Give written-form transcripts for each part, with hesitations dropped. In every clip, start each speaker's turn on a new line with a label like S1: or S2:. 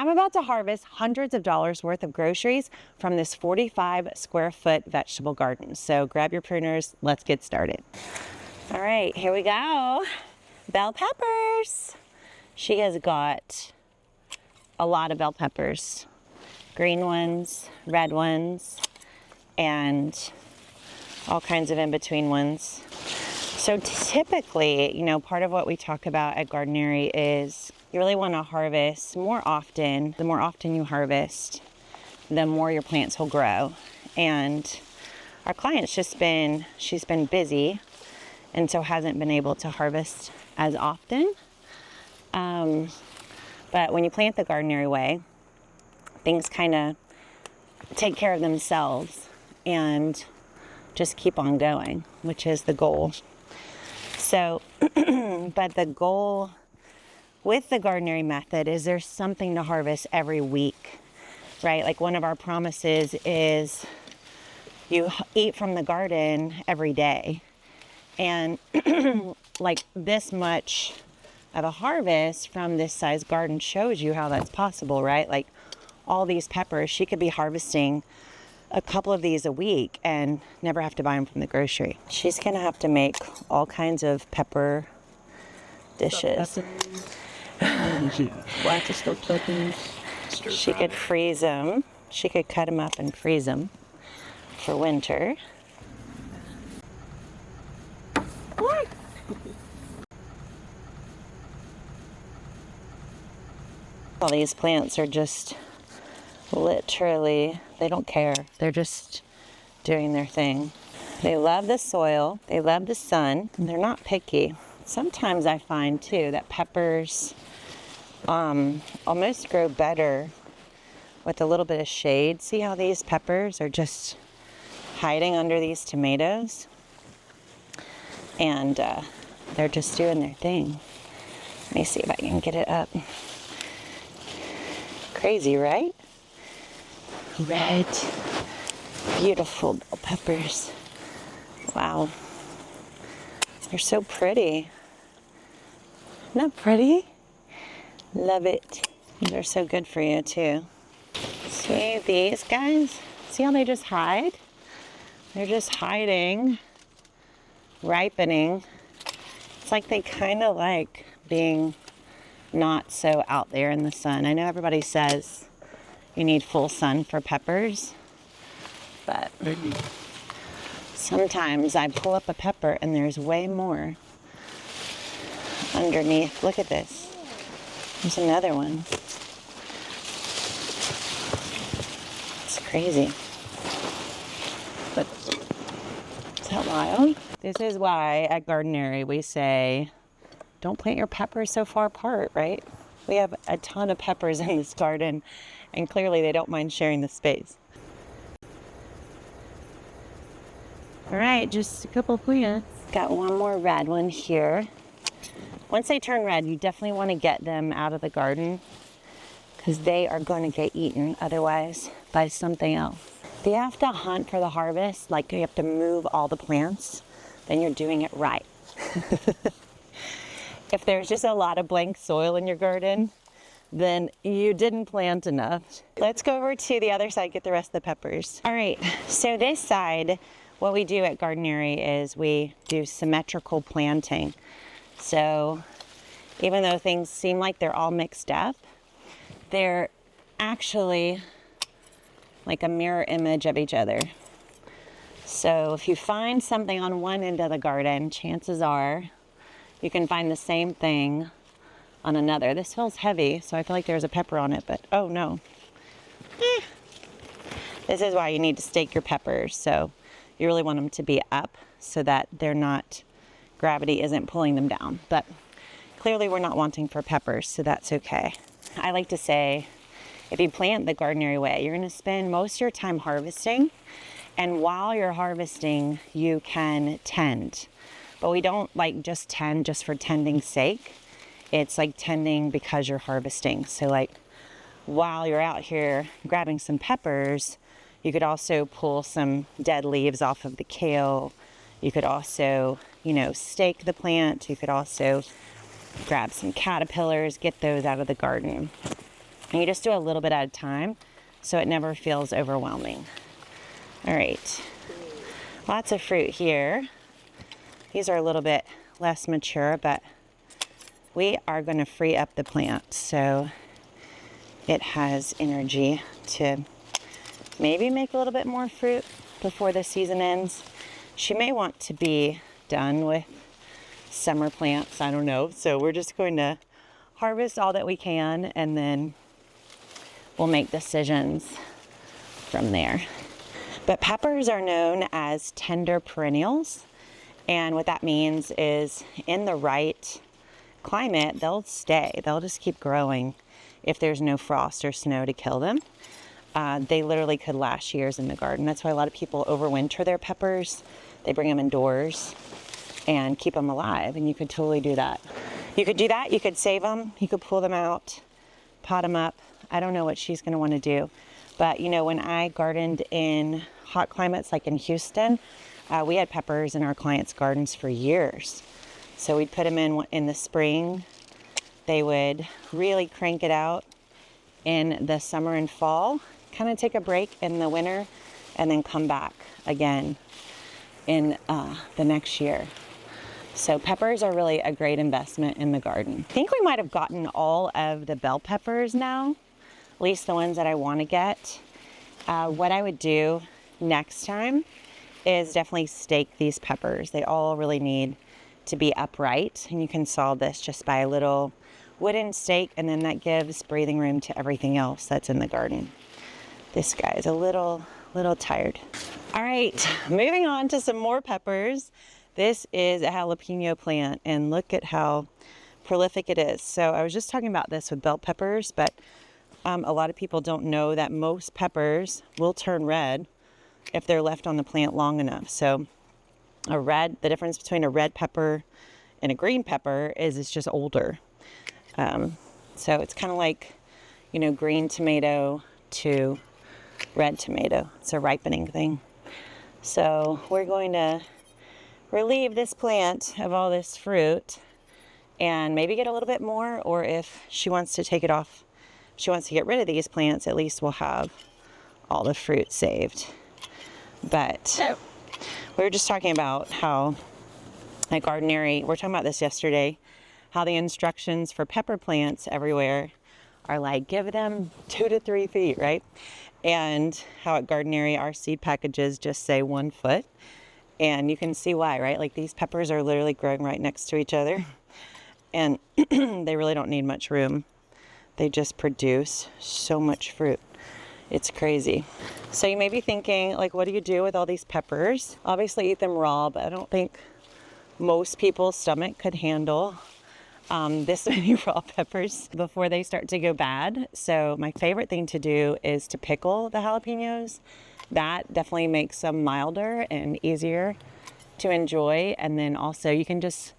S1: I'm about to harvest hundreds of dollars worth of groceries from this 45 square foot vegetable garden. So grab your pruners, let's get started. All right, here we go. Bell peppers. She has got a lot of bell peppers. Green ones, red ones, and all kinds of in-between ones. So typically, you know, part of what we talk about at Gardenary is you really want to harvest more often. The more often you harvest, the more your plants will grow. And our client's she's been busy and so hasn't been able to harvest as often. But when you plant the Gardenary way, things kind of take care of themselves and just keep on going, which is the goal. So, but the goal with the Gardenary method is there's something to harvest every week, right? Like one of our promises is you eat from the garden every day. And like this much of a harvest from this size garden shows you how that's possible, right? Like all these peppers, she could be harvesting a couple of these a week and never have to buy them from the grocery. She's gonna have to make all kinds of pepper dishes. She could freeze them. She could cut them up and freeze them for winter. All these plants are just literally, they don't care. They're just doing their thing. They love the soil, they love the sun, and they're not picky. Sometimes I find too that peppers almost grow better with a little bit of shade. See how these peppers are just hiding under these tomatoes? And they're just doing their thing. Let me see if I can get it up. Crazy, right? Red, beautiful bell peppers. Wow. They're so pretty. Isn't that pretty? Love it. They're so good for you too. See these guys? See how they just hide? They're just hiding, ripening. It's like they kind of like being not so out there in the sun. I know everybody says you need full sun for peppers, but sometimes I pull up a pepper and there's way more underneath. Look at this. There's another one. It's crazy. But is that wild? This is why at Gardenary we say, don't plant your peppers so far apart, right? We have a ton of peppers in this garden, and clearly they don't mind sharing the space. All right, just a couple of plants. Got one more red one here. Once they turn red, you definitely want to get them out of the garden because they are going to get eaten otherwise by something else. If you have to hunt for the harvest, like you have to move all the plants, then you're doing it right. If there's just a lot of blank soil in your garden, then you didn't plant enough. Let's go over to the other side, get the rest of the peppers. All right, so this side, what we do at Gardenary is we do symmetrical planting. So even though things seem like they're all mixed up, they're actually like a mirror image of each other. So if you find something on one end of the garden, chances are you can find the same thing on another. This feels heavy, so I feel like there's a pepper on it, but oh no. This is why you need to stake your peppers. So you really want them to be up so that they're not, gravity isn't pulling them down. But clearly we're not wanting for peppers, so that's okay. I like to say, if you plant the Gardenary way, you're gonna spend most of your time harvesting, and while you're harvesting, you can tend. But we don't like just tend just for tending's sake. It's like tending because you're harvesting. So like while you're out here grabbing some peppers, you could also pull some dead leaves off of the kale. You could also, you know, stake the plant. You could also grab some caterpillars, get those out of the garden. And you just do a little bit at a time so it never feels overwhelming. All right, lots of fruit here. These are a little bit less mature, but we are going to free up the plant so it has energy to maybe make a little bit more fruit before the season ends. She may want to be done with summer plants, I don't know. So we're just going to harvest all that we can, and then we'll make decisions from there. But peppers are known as tender perennials, and what that means is in the right climate, they'll stay. They'll just keep growing if there's no frost or snow to kill them. They literally could last years in the garden. That's why a lot of people overwinter their peppers. They bring them indoors and keep them alive, and you could totally do that. You could do that. You could save them. You could pull them out, pot them up. I don't know what she's going to want to do. But, you know, when I gardened in hot climates like in Houston, we had peppers in our clients' gardens for years. So we'd put them in the spring. They would really crank it out in the summer and fall, kind of take a break in the winter, and then come back again in the next year. So peppers are really a great investment in the garden. I think we might have gotten all of the bell peppers now, at least the ones that I want to get. What I would do next time is definitely stake these peppers. They all really need to be upright, and you can solve this just by a little wooden stake, and then that gives breathing room to everything else that's in the garden. This guy is a little tired. All right, moving on to some more peppers. This is a jalapeno plant, and look at how prolific it is. So I was just talking about this with bell peppers, but a lot of people don't know that most peppers will turn red if they're left on the plant long enough. So the difference between a red pepper and a green pepper is it's just older. So it's kind of like, you know, green tomato to red tomato. It's a ripening thing. So we're going to relieve this plant of all this fruit and maybe get a little bit more, or if she wants to take it off, if she wants to get rid of these plants, at least we'll have all the fruit saved. But we were just talking about how at Gardenary, we're talking about this yesterday, how the instructions for pepper plants everywhere are like, give them 2 to 3 feet, right? And how at Gardenary, our seed packages just say 1 foot. And you can see why, right? Like these peppers are literally growing right next to each other. And they really don't need much room. They just produce so much fruit. It's crazy. So you may be thinking, like, what do you do with all these peppers? Obviously eat them raw, but I don't think most people's stomach could handle this many raw peppers before they start to go bad. So my favorite thing to do is to pickle the jalapenos. That definitely makes them milder and easier to enjoy. And then also you can just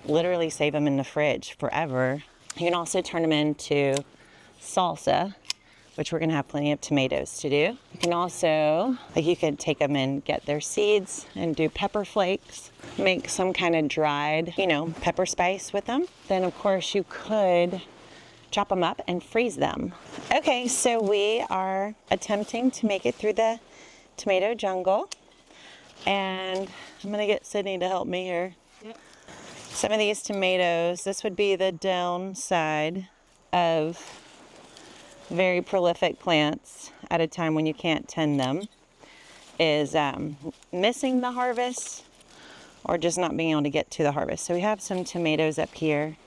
S1: literally save them in the fridge forever. You can also turn them into salsa, which we're gonna have plenty of tomatoes to do. You can also, like, you could take them and get their seeds and do pepper flakes, make some kind of dried, you know, pepper spice with them. Then of course you could chop them up and freeze them. Okay, so we are attempting to make it through the tomato jungle, and I'm gonna get Sydney to help me here. Yep. Some of these tomatoes, this would be the downside of very prolific plants at a time when you can't tend them, is missing the harvest or just not being able to get to the harvest. So we have some tomatoes up here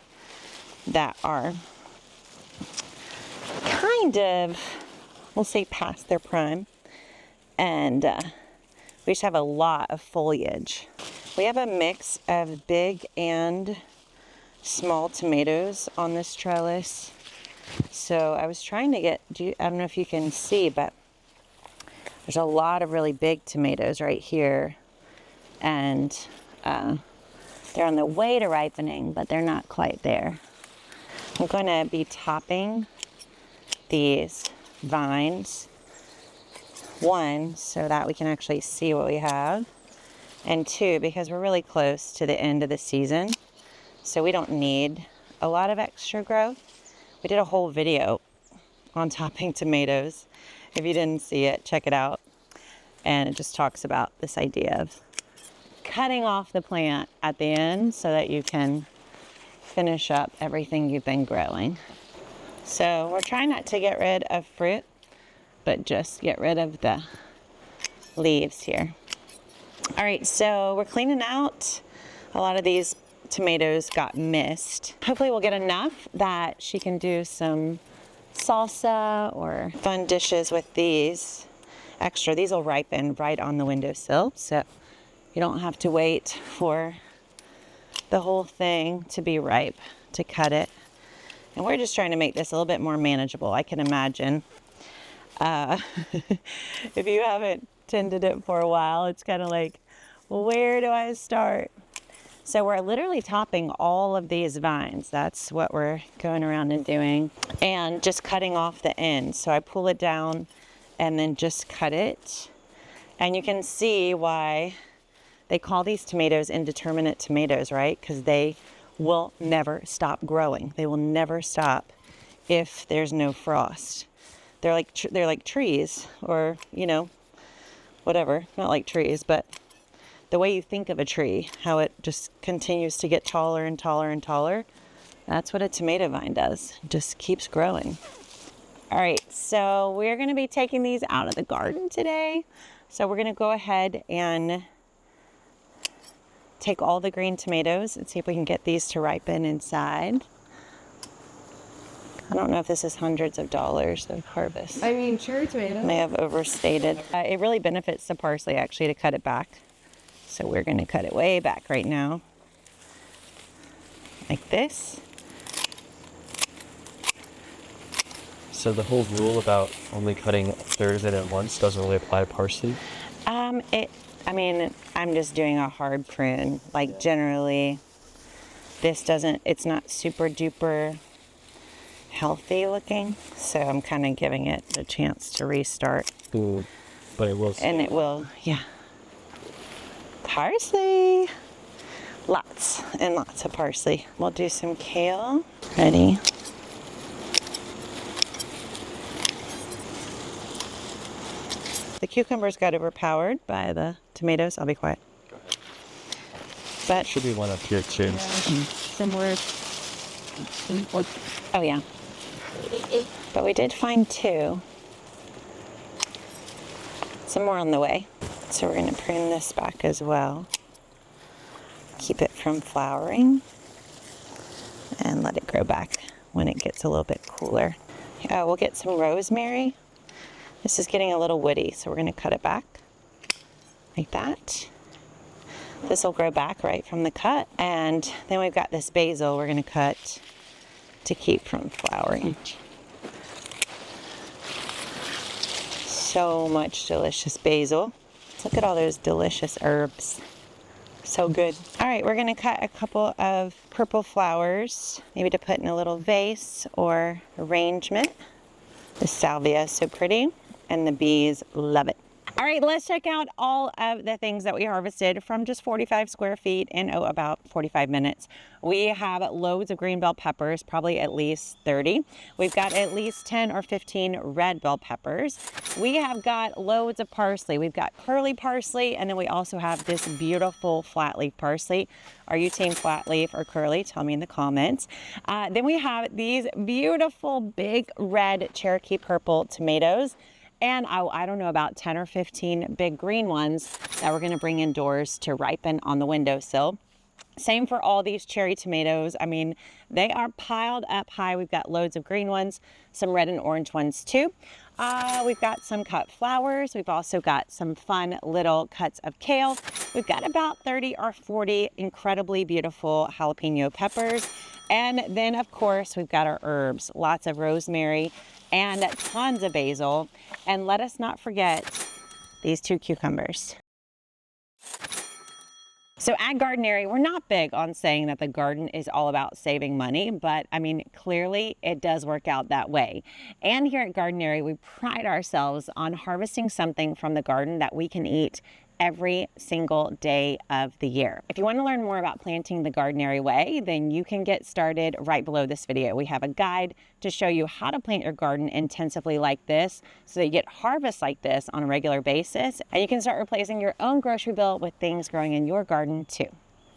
S1: that are kind of, we'll say, past their prime, and we just have a lot of foliage. We have a mix of big and small tomatoes on this trellis. So I was trying to get, I don't know if you can see, but there's a lot of really big tomatoes right here, and they're on the way to ripening, but they're not quite there. I'm going to be topping these vines, 1, so that we can actually see what we have, and 2, because we're really close to the end of the season, so we don't need a lot of extra growth. We did a whole video on topping tomatoes. If you didn't see it, check it out. And it just talks about this idea of cutting off the plant at the end so that you can finish up everything you've been growing. So we're trying not to get rid of fruit, but just get rid of the leaves here. All right, so we're cleaning out. A lot of these tomatoes got missed. Hopefully we'll get enough that she can do some salsa or fun dishes with these extra. These will ripen right on the windowsill, so you don't have to wait for the whole thing to be ripe to cut it. And we're just trying to make this a little bit more manageable. I can imagine if you haven't tended it for a while, it's kind of like, well, where do I start? So we're literally topping all of these vines. That's what we're going around and doing, and just cutting off the ends. So I pull it down and then just cut it. And you can see why they call these tomatoes indeterminate tomatoes, right? Because they will never stop growing. They will never stop if there's no frost. They're like trees, or, you know, whatever. Not like trees, but the way you think of a tree, how it just continues to get taller and taller and taller. That's what a tomato vine does. It just keeps growing. All right, so we're going to be taking these out of the garden today. So we're going to go ahead and take all the green tomatoes and see if we can get these to ripen inside. I don't know if this is hundreds of dollars of harvest.
S2: I mean, cherry tomato.
S1: May have overstated. It really benefits the parsley actually to cut it back. So we're going to cut it way back right now, like this.
S3: So the whole rule about only cutting a third of it at once doesn't really apply to parsley?
S1: I mean, I'm just doing a hard prune. Like generally, it's not super duper healthy looking. So I'm kind of giving it a chance to restart.
S3: Ooh, but it will.
S1: And it will, yeah. Parsley. Lots and lots of parsley. We'll do some kale. Ready? The cucumbers got overpowered by the tomatoes. I'll be quiet.
S3: Go ahead.
S1: But
S3: Should be one up here too.
S2: Yeah. Somewhere.
S1: oh yeah. But we did find two. Some more on the way. So we're going to prune this back as well. Keep it from flowering. And let it grow back when it gets a little bit cooler. We'll get some rosemary. This is getting a little woody, so we're going to cut it back like that. This will grow back right from the cut. And then we've got this basil we're going to cut to keep from flowering. So much delicious basil. Look at all those delicious herbs. So good. All right, we're going to cut a couple of purple flowers, maybe to put in a little vase or arrangement. The salvia is so pretty, and the bees love it. All right, let's check out all of the things that we harvested from just 45 square feet in about 45 minutes. We have loads of green bell peppers, probably at least 30. We've got at least 10 or 15 red bell peppers. We have got loads of parsley. We've got curly parsley, and then we also have this beautiful flat leaf parsley. Are you team flat leaf or curly? Tell me in the comments. Then we have these beautiful big red Cherokee purple tomatoes. And I don't know, about 10 or 15 big green ones that we're going to bring indoors to ripen on the windowsill. Same for all these cherry tomatoes. I mean, they are piled up high. We've got loads of green ones, some red and orange ones too. We've got some cut flowers. We've also got some fun little cuts of kale. We've got about 30 or 40 incredibly beautiful jalapeno peppers. And then, of course, we've got our herbs, lots of rosemary and tons of basil. And let us not forget these 2 cucumbers. So at Gardenary, we're not big on saying that the garden is all about saving money, but I mean, clearly it does work out that way. And here at Gardenary, we pride ourselves on harvesting something from the garden that we can eat every single day of the year. If you want to learn more about planting the Gardenary way, then you can get started right below this video. We have a guide to show you how to plant your garden intensively like this so that you get harvests like this on a regular basis, and you can start replacing your own grocery bill with things growing in your garden too.